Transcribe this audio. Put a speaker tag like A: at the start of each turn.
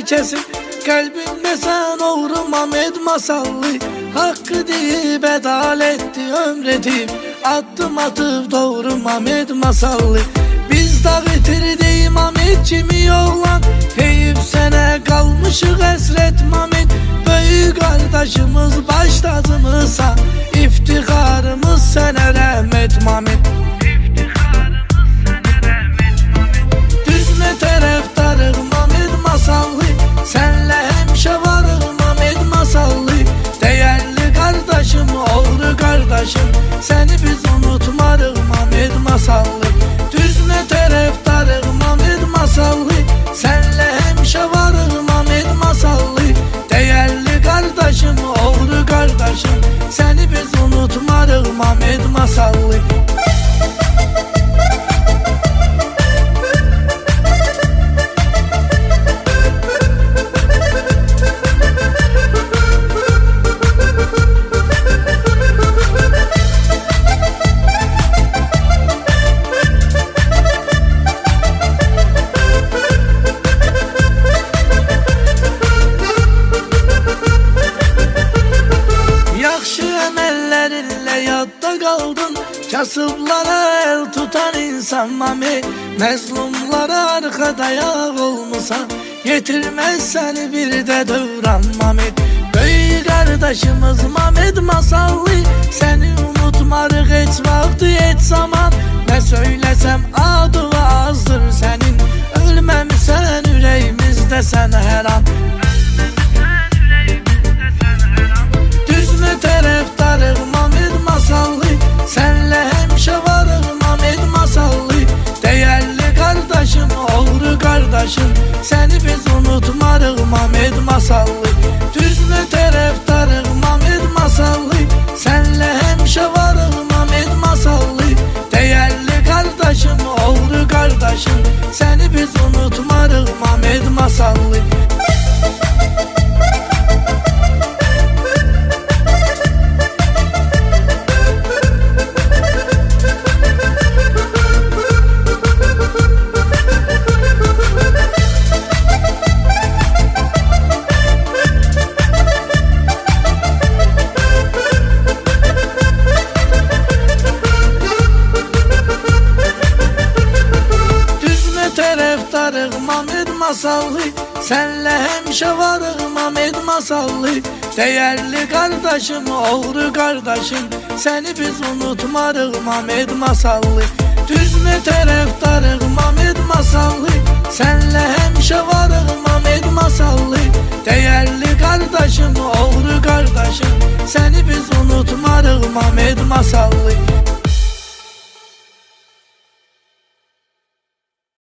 A: kesin. Kalbimde sen oğrum Ahmet Masallı. Hakkı deyip edaletti ömredip, adım atıp doğrum Ahmet Masallı. Biz dağ itirdeyim Ahmetçimi yollan, heyif sene kalmışık esret Ahmet. Büyük kardeşimiz baş tacımızsa, iftiharımız sene rahmet Ahmet. Düzme taraftarım Ahmet Masallı, senle hemşe varım Ahmet Masallı. Değerli kardeşim, oğru kardeşim, seni biz unutmarız Ahmet Masallı. Düzme taraftarım Ahmet Masallı, senle hemşe varım Ahmet Masallı. Değerli kardeşim, oğru kardeşim, seni biz unutmarız Ahmet Masallı. Yadda kaldın, kasıplara el tutan insan Mami. Mezlumlara arka dayak olmuşsan, getirmez seni bir de dövran Mami. Büyük kardeşimiz Ahmet Masallı, seni unutmarık hiç vakti hiç zaman. Ne söylesem adı azdır senin, ölmemişsen yüreğimizde sen her an. Düzme taraftarım Ahmet Masallı, senle hemşe varım Ahmet Masallı. Değerli kardeşim, oğru kardeşim, seni biz unutmarız Ahmet Masallı. Düzme taraftarım Ahmet Masallı, senle hemşe varım Ahmet Masallı. Değerli kardeşim, oğru kardeşim, seni biz unutmarız Ahmet Masallı. Taraftarım Ahmet Masallı, senle hemşe varım Ahmet Masallı. Değerli kardeşim, oğru kardeşim, seni biz unutmarız Ahmet Masallı. Düzme taraftarım Ahmet Masallı, senle hemşe varım Ahmet Masallı. Değerli kardeşim, oğru kardeşim, seni biz unutmarız Ahmet Masallı.